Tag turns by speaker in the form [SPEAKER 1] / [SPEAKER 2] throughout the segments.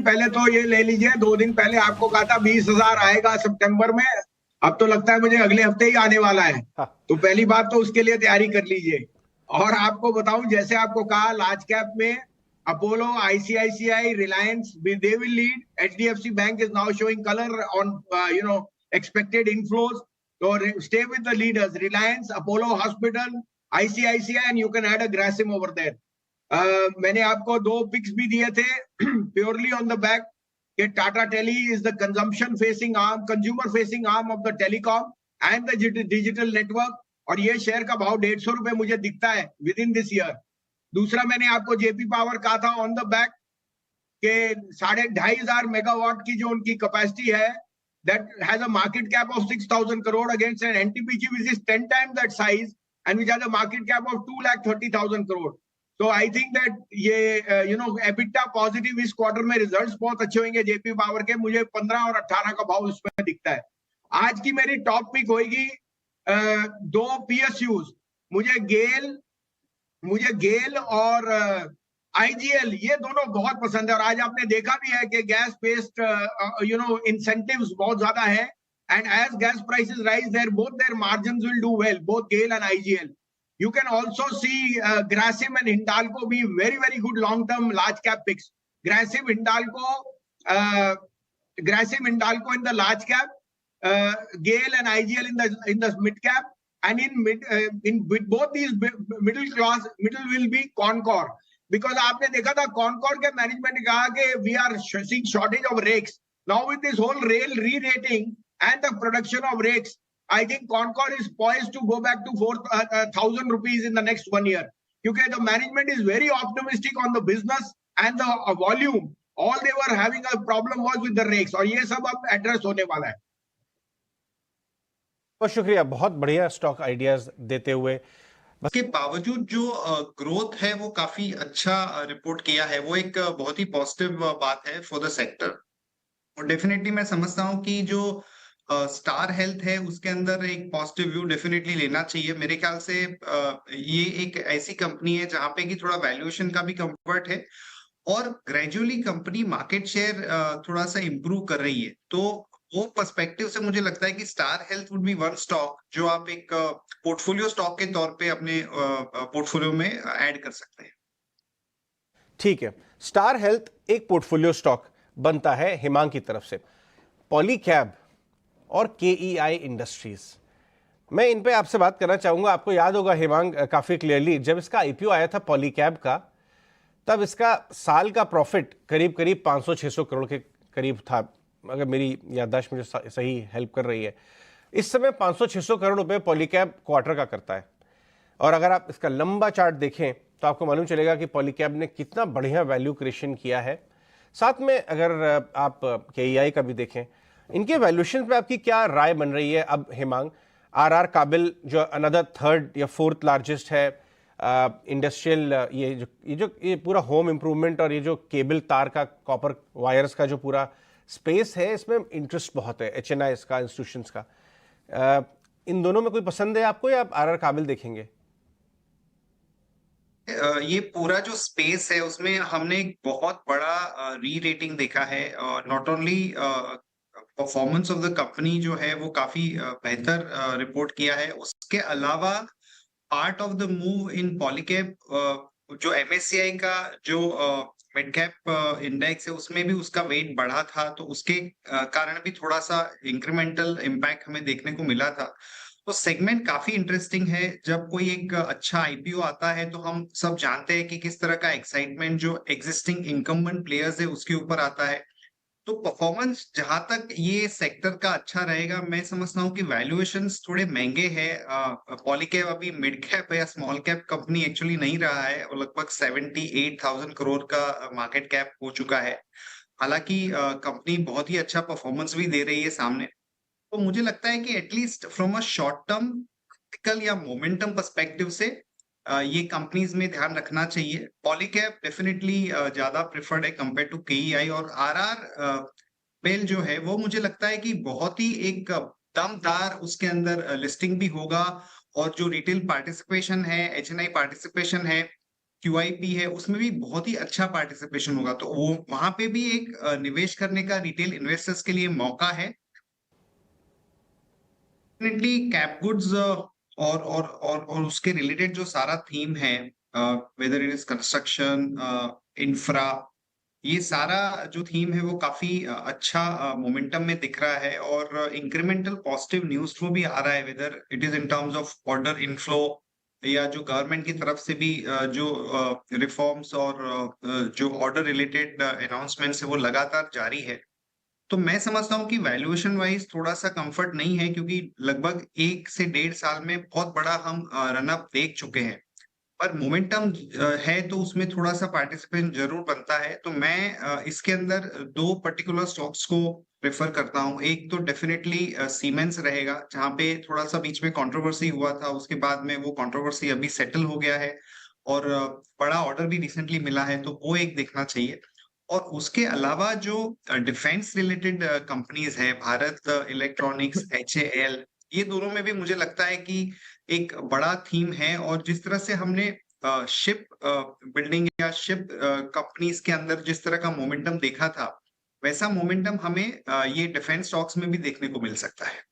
[SPEAKER 1] पहले तो ये ले लीजिए, 2 दिन पहले आपको कहा था 20,000 आएगा सितंबर में, अब तो लगता है मुझे अगले हफ्ते ही आने वाला है।
[SPEAKER 2] हाँ।
[SPEAKER 1] तो पहली बात तो उसके लिए तैयारी कर लीजिए। और आपको बताऊं, जैसे आपको कहा लार्ज कैप में Apollo, ICICI, Reliance, they will lead. HDFC bank is now showing colour on expected inflows. So stay with the leaders: Reliance, Apollo Hospital, ICICI, and you can add a Grasim over there. मैंने आपको 2 pics भी दिए थे purely on the back कि Tata tele is the consumption facing arm, consumer facing arm of the telecom and the digital network, और ये share का भाव 150 रुपए मुझे दिखता है विद इन दिस ईयर। दूसरा, मैंने आपको जेपी पावर कहा था ऑन द बैक के 2,500 मेगावाट की जो उनकी कैपेसिटी है, that has a market cap of 6,000 crore against an NTPC which is 10 times that size and which has a market cap of 2,30,000 crore. So I think that ये EBITDA positive इस quarter में results बहुत अच्छे होंगे JP power के। मुझे 15 और 18 का भाव उसमें दिखता है। आज की मेरी टॉप पिक होगी 2 PSUs। मुझे गेल और आईजीएल, ये दोनों बहुत पसंद है। और आज आपने देखा भी है कि गैस बेस्ड इंसेंटिव्स बहुत ज्यादा है, and as gas prices rise their both their margins will do well, both GAIL and IGL. You can also see Grasim and Hindalco be very, very good long-term large cap picks. Grasim, Hindalco in the large cap, GAIL and IGL in the mid cap, and with both these middle will be Concor. Because आपने देखा था Concor के management ने कहा कि we are seeing shortage of rakes. Now with this whole rail re-rating and the production of rakes, I think Concor is poised to go back to 4,000 rupees in the next 1 year. Because the management is very optimistic on the business and the volume. All they were having a problem was with the rakes. और ये सब अब address होने वाला है।
[SPEAKER 2] बहुत शुक्रिया, बहुत बढ़िया स्टॉक आइडियाज देते हुए।
[SPEAKER 3] के बावजूद जो ग्रोथ है वो काफी अच्छा रिपोर्ट किया है, वो एक बहुत ही पॉजिटिव बात है फॉर द सेक्टर। और डेफिनेटली मैं समझता हूँ कि जो स्टार हेल्थ है उसके अंदर एक पॉजिटिव व्यू डेफिनेटली लेना चाहिए। मेरे ख्याल से ये एक ऐसी कंपनी है जहां पे कि थोड़ा वैल्यूएशन का भी कंफर्ट है और ग्रेजुअली कंपनी मार्केट शेयर थोड़ा सा इम्प्रूव कर रही है। तो वो पर्सपेक्टिव से मुझे लगता है कि star health would be one stock जो आप एक पोर्टफोलियो स्टॉक के तौर पे अपने पोर्टफोलियो में ऐड कर सकते हैं।
[SPEAKER 2] ठीक है, स्टार हेल्थ एक पोर्टफोलियो स्टॉक बनता है हिमांग की तरफ से। पॉलीकैब और केईआई इंडस्ट्रीज, मैं इन पे आपसे बात करना चाहूंगा। आपको याद होगा हिमांग काफी क्लियरली जब इसका आईपीओ आया था पॉलीकैब का, तब इसका साल का प्रॉफिट करीब करीब 500-600 करोड़ के करीब था, अगर मेरी याददाश्त मुझे सही हेल्प कर रही है। इस समय 500-600 करोड़ रुपए पॉलीकैब क्वार्टर का करता है। और अगर आप इसका लंबा चार्ट देखें तो आपको मालूम चलेगा कि पॉलीकैब ने कितना बढ़िया वैल्यू क्रिएशन किया है। साथ में अगर आप केईआई का भी देखें, इनके वैल्यूएशन पे आपकी क्या राय बन रही है? अब हिमांग आरआर काबिल जो अनदर 3rd या 4th लार्जेस्ट है इंडस्ट्रियल, ये पूरा होम इम्प्रूवमेंट और ये जो केबल तार का कॉपर वायर्स का जो पूरा स्पेस है, इसमें इंटरेस्ट बहुत है एचएनआई का, इंस्टीट्यूशंस का। इन दोनों में कोई पसंद है आपको या आप आरआर काबिल देखेंगे?
[SPEAKER 3] ये पूरा जो स्पेस है उसमें हमने एक बहुत बड़ा री रेटिंग देखा है। Not only performance of the company जो है वो काफी बेहतर रिपोर्ट किया है, उसके अलावा part of the move in Polycab जो एमएससीआई का जो मिड कैप इंडेक्स है उसमें भी उसका वेट बढ़ा था, तो उसके कारण भी थोड़ा सा इंक्रीमेंटल इम्पैक्ट हमें देखने को मिला था। तो सेगमेंट काफी इंटरेस्टिंग है। जब कोई एक अच्छा आईपीओ आता है तो हम सब जानते हैं कि किस तरह का एक्साइटमेंट जो एग्जिस्टिंग इनकम्बेंट प्लेयर्स है उसके ऊपर आता है। तो परफॉर्मेंस जहां तक ये सेक्टर का अच्छा रहेगा, मैं समझता हूँ कि वैल्यूएशंस थोड़े महंगे हैं। पॉलीकैब अभी मिड कैप या स्मॉल कैप कंपनी एक्चुअली नहीं रहा है, वो लगभग 78,000 करोड़ का मार्केट कैप हो चुका है। हालांकि कंपनी बहुत ही अच्छा परफॉर्मेंस भी दे रही है सामने। तो मुझे लगता है कि at least from a short term technical या मोमेंटम पर्सपेक्टिव से ये कंपनीज में ध्यान रखना चाहिए। पॉलीकैब डेफिनेटली ज्यादा प्रेफर्ड है कंपेयर टू केईआई। और आरआर बेल जो है वो मुझे लगता है कि बहुत ही एक दमदार उसके अंदर लिस्टिंग भी होगा, और जो रिटेल पार्टिसिपेशन है, एचएनआई पार्टिसिपेशन है, QIP है, उसमें भी बहुत ही अच्छा पार्टिसिपेशन होगा। तो वो वहां पे भी एक निवेश करने का रिटेल इन्वेस्टर्स के लिए मौका है। डेफिनेटली कैप गुड्स और उसके रिलेटेड जो सारा थीम है, whether it is construction, infra, ये सारा जो थीम है वो काफी अच्छा मोमेंटम में दिख रहा है और इंक्रीमेंटल पॉजिटिव न्यूज फ्लो भी आ रहा है, whether it is in terms of order inflow या जो गवर्नमेंट की तरफ से भी जो रिफॉर्म्स और जो ऑर्डर रिलेटेड अनाउंसमेंट्स है वो लगातार जारी है। तो मैं समझता हूँ कि वैल्यूएशन वाइज थोड़ा सा कंफर्ट नहीं है, क्योंकि लगभग 1 से 1.5 साल में बहुत बड़ा हम रन अप देख चुके हैं। पर मोमेंटम है तो उसमें थोड़ा सा पार्टिसिपेंट जरूर बनता है। तो मैं इसके अंदर 2 पर्टिकुलर स्टॉक्स को प्रेफर करता हूँ। एक तो डेफिनेटली सीमेंस रहेगा, जहाँ पे थोड़ा सा बीच में कंट्रोवर्सी हुआ था, उसके बाद में वो कंट्रोवर्सी अभी सेटल हो गया है और बड़ा ऑर्डर भी रिसेंटली मिला है, तो वो एक देखना चाहिए। और उसके अलावा जो डिफेंस रिलेटेड कंपनीज है, भारत इलेक्ट्रॉनिक्स, HAL, ये दोनों में भी मुझे लगता है कि एक बड़ा थीम है। और जिस तरह से हमने शिप बिल्डिंग या शिप कंपनीज के अंदर जिस तरह का मोमेंटम देखा था, वैसा मोमेंटम हमें ये डिफेंस स्टॉक्स में भी देखने को मिल सकता है।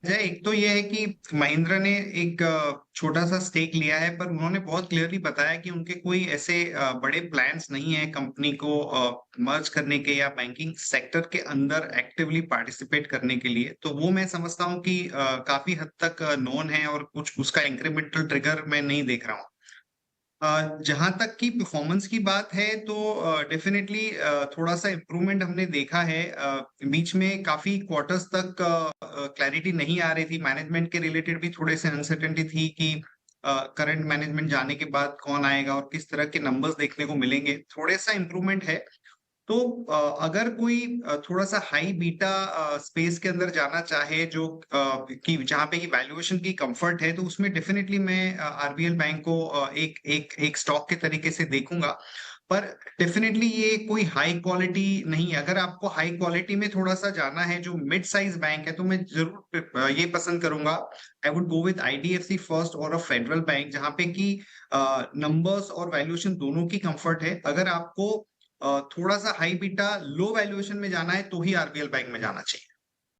[SPEAKER 3] एक तो ये है कि महिंद्रा ने एक छोटा सा स्टेक लिया है, पर उन्होंने बहुत क्लियरली बताया कि उनके कोई ऐसे बड़े प्लान्स नहीं है कंपनी को मर्ज करने के या बैंकिंग सेक्टर के अंदर एक्टिवली पार्टिसिपेट करने के लिए। तो वो मैं समझता हूँ कि काफी हद तक नोन है और कुछ उसका इंक्रीमेंटल ट्रिगर मैं नहीं देख रहा हूँ। जहां तक की परफॉर्मेंस की बात है तो डेफिनेटली थोड़ा सा इम्प्रूवमेंट हमने देखा है। बीच में काफी क्वार्टर्स तक क्लैरिटी नहीं आ रही थी, मैनेजमेंट के रिलेटेड भी थोड़े से अनसर्टेनिटी थी कि करंट मैनेजमेंट जाने के बाद कौन आएगा और किस तरह के नंबर्स देखने को मिलेंगे। थोड़े सा इम्प्रूवमेंट है। तो अगर कोई थोड़ा सा हाई बीटा स्पेस के अंदर जाना चाहे, जो कि जहां पे की वैल्यूएशन की कंफर्ट है, तो उसमें डेफिनेटली मैं RBL बैंक को एक स्टॉक के तरीके से देखूंगा। पर डेफिनेटली ये कोई हाई क्वालिटी नहीं है। अगर आपको हाई क्वालिटी में थोड़ा सा जाना है जो मिड साइज बैंक है, तो मैं जरूर ये पसंद करूंगा। I would go with IDFC first और अ फेडरल बैंक, जहां पे की नंबर्स और वैल्यूएशन दोनों की कंफर्ट है। अगर आपको थोड़ा सा हाई बीटा लो वैल्यूएशन में जाना है तो ही RBL बैंक में जाना चाहिए।